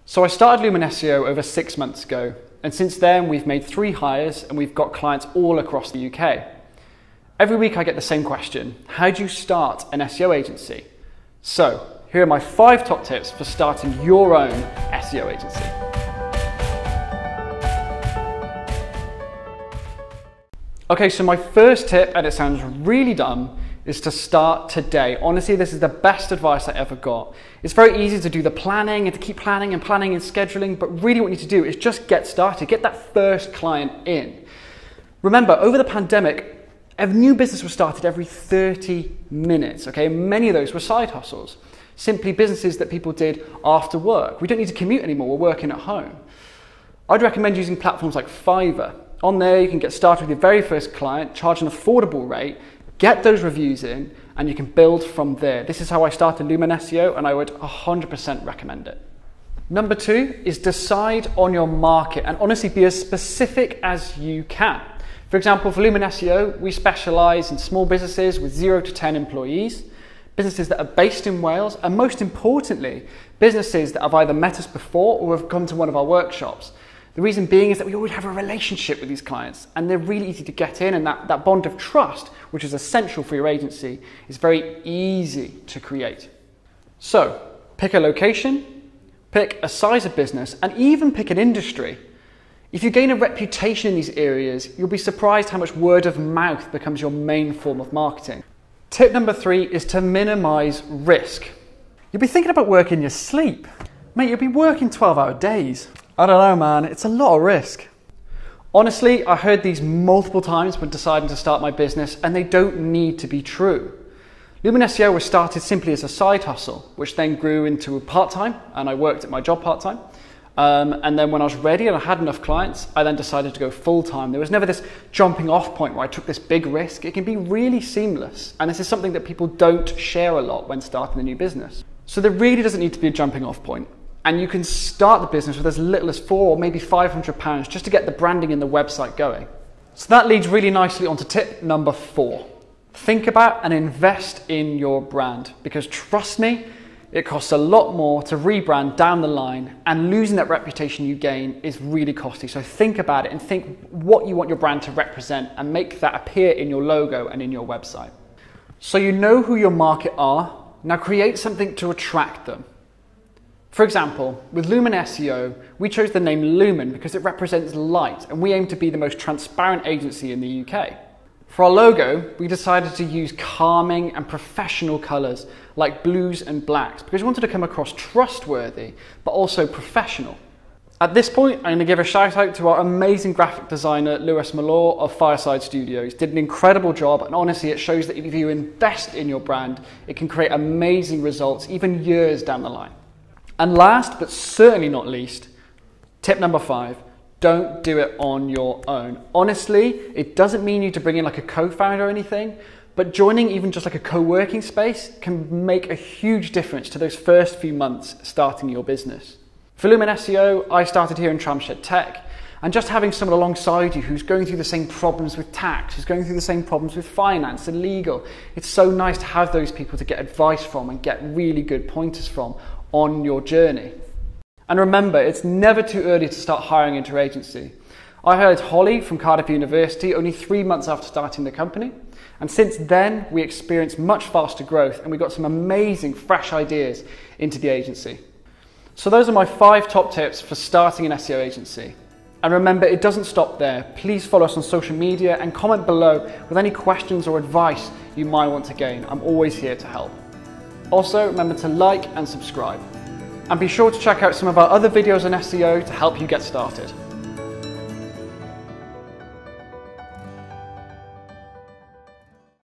So I started Lumen SEO over 6 months ago, and since then we've made 3 hires and we've got clients all across the UK. Every week I get the same question: how do you start an SEO agency? So here are my 5 top tips for starting your own SEO agency. Okay, so my first tip, and it sounds really dumb, is to start today. Honestly, this is the best advice I ever got. It's very easy to do the planning and to keep planning and scheduling, but really what you need to do is just get started, get that first client in. Remember, over the pandemic, a new business was started every 30 minutes, okay? Many of those were side hustles, simply businesses that people did after work. We don't need to commute anymore, we're working at home. I'd recommend using platforms like Fiverr. On there, you can get started with your very first client, charge an affordable rate, get those reviews in, and you can build from there. This is how I started Lumen SEO, and I would 100% recommend it. Number 2 is decide on your market and honestly be as specific as you can. For example, for Lumen SEO, we specialize in small businesses with 0 to 10 employees, businesses that are based in Wales, and most importantly, businesses that have either met us before or have come to one of our workshops. The reason being is that we already have a relationship with these clients and they're really easy to get in, and that bond of trust, which is essential for your agency, is very easy to create. So pick a location, pick a size of business, and even pick an industry. If you gain a reputation in these areas, you'll be surprised how much word of mouth becomes your main form of marketing. Tip number 3 is to minimize risk. You'll be thinking about work in your sleep. Mate, you'll be working 12-hour days. I don't know, man, it's a lot of risk. Honestly, I heard these multiple times when deciding to start my business, and they don't need to be true. Lumen SEO was started simply as a side hustle, which then grew into a part-time, and I worked at my job part-time. And then when I was ready and I had enough clients, I then decided to go full-time. There was never this jumping off point where I took this big risk. It can be really seamless, and this is something that people don't share a lot when starting a new business. So there really doesn't need to be a jumping off point. And you can start the business with as little as £400 or maybe £500 just to get the branding and the website going. So that leads really nicely onto tip number 4. Think about and invest in your brand, because trust me, it costs a lot more to rebrand down the line, and losing that reputation you gain is really costly. So think about it and think what you want your brand to represent and make that appear in your logo and in your website. So you know who your market are, now create something to attract them. For example, with Lumen SEO, we chose the name Lumen because it represents light, and we aim to be the most transparent agency in the UK. For our logo, we decided to use calming and professional colours like blues and blacks because we wanted to come across trustworthy but also professional. At this point, I'm going to give a shout out to our amazing graphic designer Lewis Malore of Fireside Studios. Did an incredible job, and honestly it shows that if you invest in your brand, it can create amazing results even years down the line. And last, but certainly not least, tip number 5, don't do it on your own. Honestly, it doesn't mean you to bring in like a co-founder or anything, but joining even just like a co-working space can make a huge difference to those first few months starting your business. For Lumen SEO, I started here in Tramshed Tech, and just having someone alongside you who's going through the same problems with tax, who's going through the same problems with finance and legal, it's so nice to have those people to get advice from and get really good pointers from on your journey. And remember, it's never too early to start hiring into your agency. I hired Holly from Cardiff University only 3 months after starting the company, and since then we experienced much faster growth and we got some amazing fresh ideas into the agency. So those are my 5 top tips for starting an SEO agency. And remember, it doesn't stop there. Please follow us on social media and comment below with any questions or advice you might want to gain. I'm always here to help. Also, remember to like and subscribe. And be sure to check out some of our other videos on SEO to help you get started.